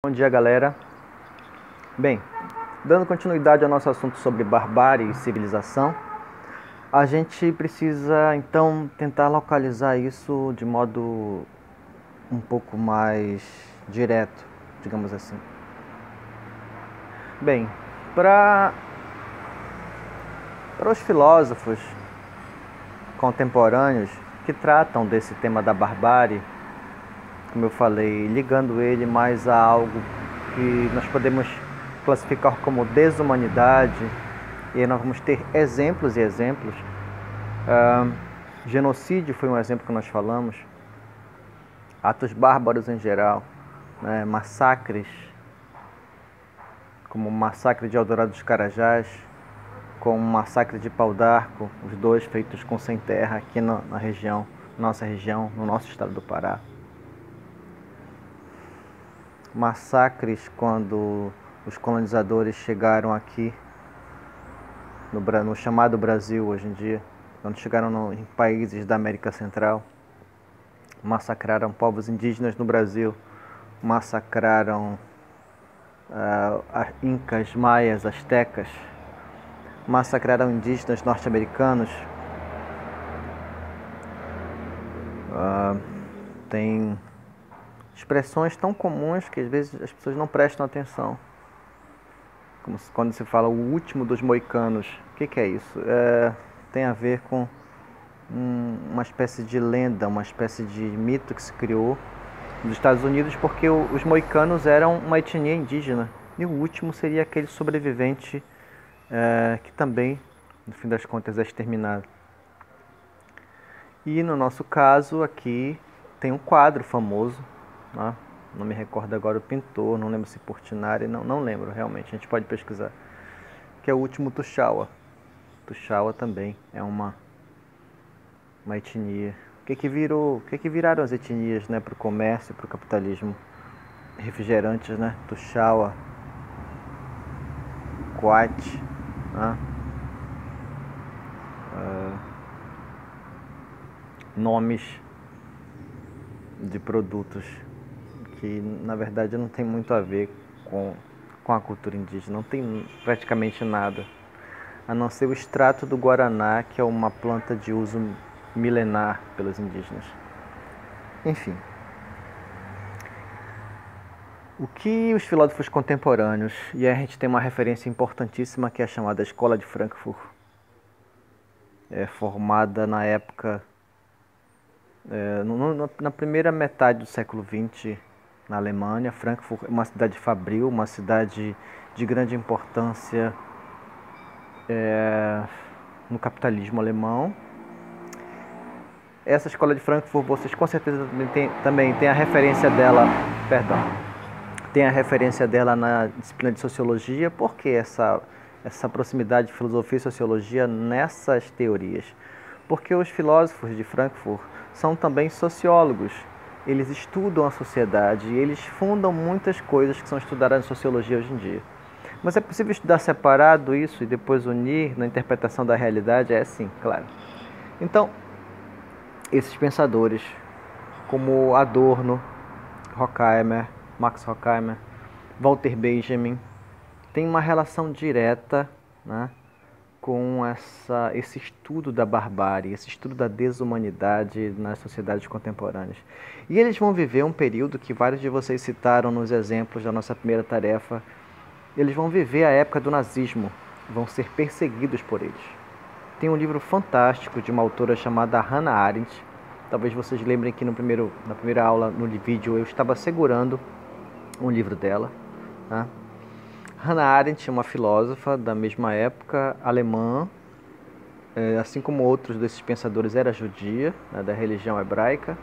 Bom dia, galera. Bem, dando continuidade ao nosso assunto sobre barbárie e civilização, a gente precisa então tentar localizar isso de modo um pouco mais direto, digamos assim. Bem, para os filósofos contemporâneos que tratam desse tema da barbárie, como eu falei, ligando ele mais a algo que nós podemos classificar como desumanidade, e aí nós vamos ter exemplos e exemplos. Genocídio foi um exemplo que nós falamos, atos bárbaros em geral, né? Massacres, como o massacre de Eldorado dos Carajás, como o massacre de Pau d'Arco, os dois feitos com sem terra aqui na região, nossa região, no nosso estado do Pará. Massacres quando os colonizadores chegaram aqui no chamado Brasil hoje em dia, quando chegaram em países da América Central, massacraram povos indígenas no Brasil, massacraram incas, maias, astecas, massacraram indígenas norte-americanos. Tem expressões tão comuns que às vezes as pessoas não prestam atenção. Como quando se fala o último dos moicanos. O que é isso? Tem a ver com uma espécie de lenda, uma espécie de mito que se criou nos Estados Unidos, porque os moicanos eram uma etnia indígena. E o último seria aquele sobrevivente que também, no fim das contas, é exterminado. E no nosso caso aqui tem um quadro famoso, né? Não me recordo agora o pintor, não lembro se Portinari, não lembro realmente, a gente pode pesquisar, que é o último Tuxaua. Tuxaua também é uma etnia. O que viraram as etnias, né, para o comércio, para o capitalismo? Refrigerantes, né? Tuxaua, Coate, né? Nomes de produtos que na verdade não tem muito a ver com a cultura indígena, não tem praticamente nada, a não ser o extrato do guaraná, que é uma planta de uso milenar pelos indígenas. Enfim, o que os filósofos contemporâneos, e a gente tem uma referência importantíssima que é a chamada Escola de Frankfurt, formada na época, na primeira metade do século XX, na Alemanha. Frankfurt é uma cidade fabril, uma cidade de grande importância no capitalismo alemão. Essa escola de Frankfurt, vocês com certeza também tem a referência dela, tem a referência dela na disciplina de sociologia. Por que essa proximidade de filosofia e sociologia nessas teorias? Porque os filósofos de Frankfurt são também sociólogos. Eles estudam a sociedade e eles fundam muitas coisas que são estudadas em sociologia hoje em dia. Mas é possível estudar separado isso e depois unir na interpretação da realidade? É sim, claro. Então, esses pensadores, como Adorno, Horkheimer, Max Horkheimer, Walter Benjamin, têm uma relação direta, né, com esse estudo da barbárie, esse estudo da desumanidade nas sociedades contemporâneas. E eles vão viver um período que vários de vocês citaram nos exemplos da nossa primeira tarefa. Eles vão viver a época do nazismo, vão ser perseguidos por eles. Tem um livro fantástico de uma autora chamada Hannah Arendt. Talvez vocês lembrem que na primeira aula, no vídeo, eu estava segurando um livro dela, né? Hannah Arendt é uma filósofa da mesma época, alemã, assim como outros desses pensadores, era judia, né, da religião hebraica,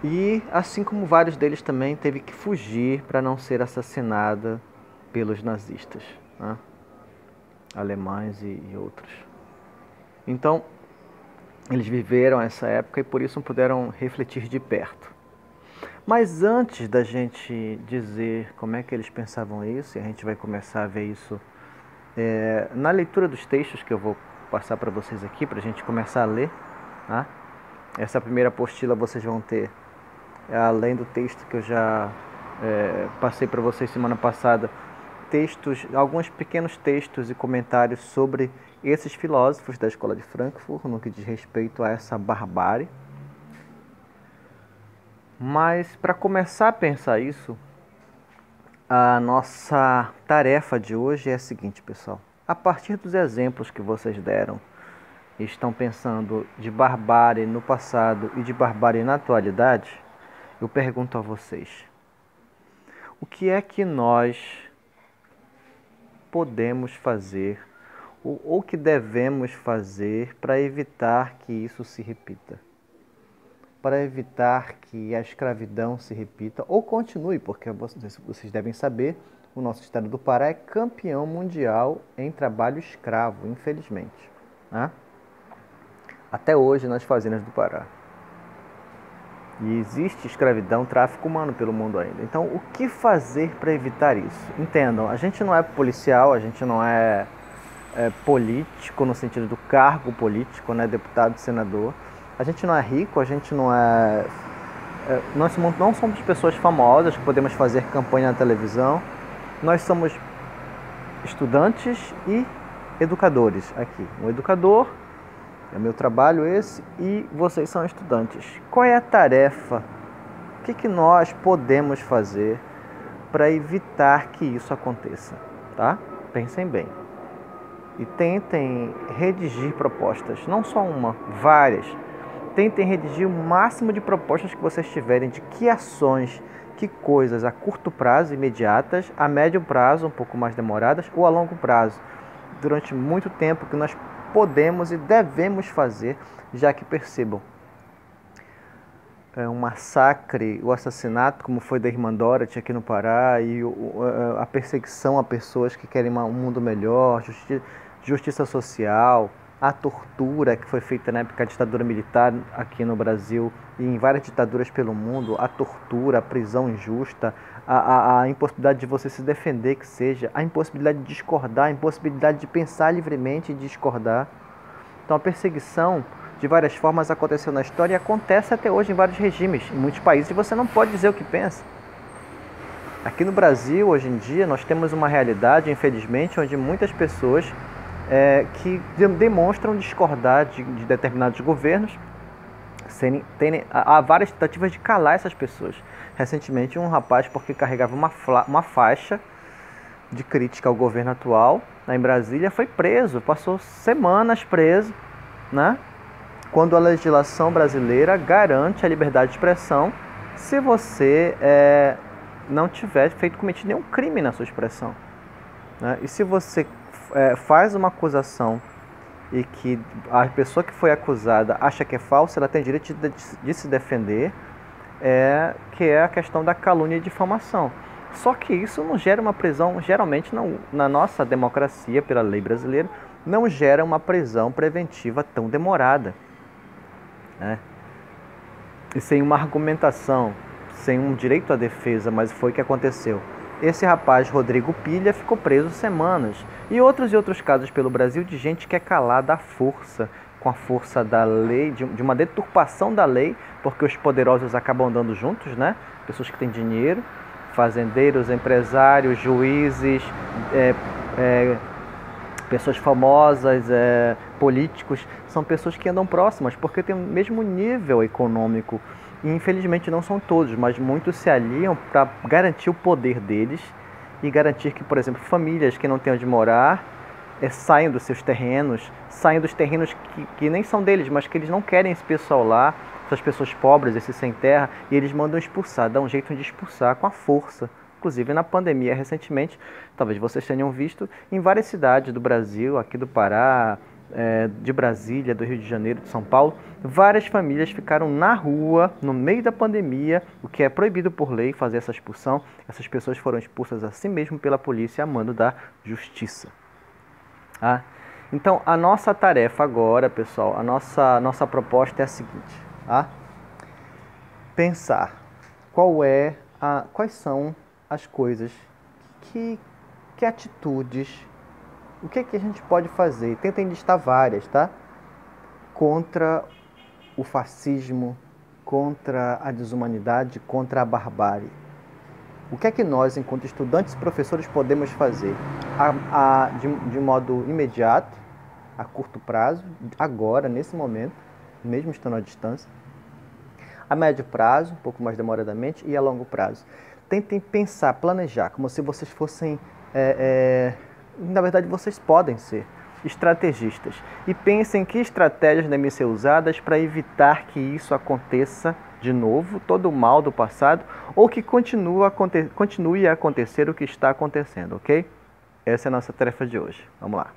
e assim como vários deles também teve que fugir para não ser assassinada pelos nazistas, né, alemães e outros. Então, eles viveram essa época e por isso puderam refletir de perto. Mas antes da gente dizer como é que eles pensavam isso, e a gente vai começar a ver isso na leitura dos textos que eu vou passar para vocês aqui, para a gente começar a ler, né? Essa primeira apostila vocês vão ter, além do texto que eu já Passei para vocês semana passada alguns pequenos textos e comentários sobre esses filósofos da Escola de Frankfurt, no que diz respeito a essa barbárie. Mas para começar a pensar isso, a nossa tarefa de hoje é a seguinte, pessoal. A partir dos exemplos que vocês deram, estão pensando de barbárie no passado e de barbárie na atualidade, eu pergunto a vocês: o que é que nós podemos fazer ou que devemos fazer para evitar que isso se repita? Para evitar que a escravidão se repita ou continue, porque vocês devem saber, o nosso estado do Pará é campeão mundial em trabalho escravo, infelizmente, né? Até hoje nas fazendas do Pará. E existe escravidão, tráfico humano pelo mundo ainda. Então, o que fazer para evitar isso? Entendam, a gente não é policial, a gente não é político no sentido do cargo político, né, deputado, senador. A gente não é rico, a gente não é... Nós não somos pessoas famosas que podemos fazer campanha na televisão. Nós somos estudantes e educadores aqui. Um educador, é meu trabalho esse, e vocês são estudantes. Qual é a tarefa? O que nós podemos fazer para evitar que isso aconteça? Tá? Pensem bem. E tentem redigir propostas, não só uma, várias. Tentem redigir o máximo de propostas que vocês tiverem de que ações, que coisas a curto prazo, imediatas, a médio prazo, um pouco mais demoradas, ou a longo prazo, durante muito tempo, que nós podemos e devemos fazer, já que percebam. Um massacre, o assassinato, como foi da irmã Dorothy aqui no Pará, e a perseguição a pessoas que querem um mundo melhor, justiça social, a tortura que foi feita na época da ditadura militar aqui no Brasil e em várias ditaduras pelo mundo, a tortura, a prisão injusta, a impossibilidade de você se defender, que seja, a impossibilidade de discordar, a impossibilidade de pensar livremente e discordar. Então a perseguição de várias formas aconteceu na história e acontece até hoje em vários regimes, em muitos países você não pode dizer o que pensa. Aqui no Brasil, hoje em dia, nós temos uma realidade, infelizmente, onde muitas pessoas que demonstram discordar de determinados governos, há várias tentativas de calar essas pessoas. Recentemente, um rapaz, porque carregava uma faixa de crítica ao governo atual, lá em Brasília, foi preso, passou semanas preso, né? Quando a legislação brasileira garante a liberdade de expressão se você não tiver cometido nenhum crime na sua expressão, né? E se você faz uma acusação e que a pessoa que foi acusada acha que é falsa, ela tem direito de se defender, que é a questão da calúnia e difamação. Só que isso não gera uma prisão, geralmente na nossa democracia, pela lei brasileira, não gera uma prisão preventiva tão demorada, né? E sem uma argumentação, sem um direito à defesa, mas foi o que aconteceu. Esse rapaz, Rodrigo Pilha, ficou preso semanas. E outros casos pelo Brasil de gente que é calada à força, com a força da lei, de uma deturpação da lei, porque os poderosos acabam andando juntos, né? Pessoas que têm dinheiro, fazendeiros, empresários, juízes, pessoas famosas, políticos, são pessoas que andam próximas, porque têm o mesmo nível econômico. E infelizmente não são todos, mas muitos se aliam para garantir o poder deles e garantir que, por exemplo, famílias que não têm onde morar saiam dos seus terrenos, saiam dos terrenos que nem são deles, mas que eles não querem esse pessoal lá, essas pessoas pobres, esses sem terra, e eles mandam expulsar, dão um jeito de expulsar com a força. Inclusive na pandemia recentemente, talvez vocês tenham visto, em várias cidades do Brasil, aqui do Pará, de Brasília, do Rio de Janeiro, de São Paulo, várias famílias ficaram na rua no meio da pandemia, o que é proibido por lei fazer essa expulsão. Essas pessoas foram expulsas assim mesmo pela polícia a mando da justiça. Então a nossa tarefa agora, pessoal, a nossa proposta é a seguinte: pensar quais são as coisas, que atitudes, o que a gente pode fazer. Tentem listar várias, tá? Contra o fascismo, contra a desumanidade, contra a barbárie. O que é que nós, enquanto estudantes e professores, podemos fazer de modo imediato, a curto prazo, agora, nesse momento, mesmo estando à distância, a médio prazo, um pouco mais demoradamente, e a longo prazo. Tentem pensar, planejar, como se vocês fossem, na verdade vocês podem ser estrategistas. E pensem que estratégias devem ser usadas para evitar que isso aconteça de novo, todo o mal do passado, ou que continue a acontecer o que está acontecendo, ok? Essa é a nossa tarefa de hoje. Vamos lá.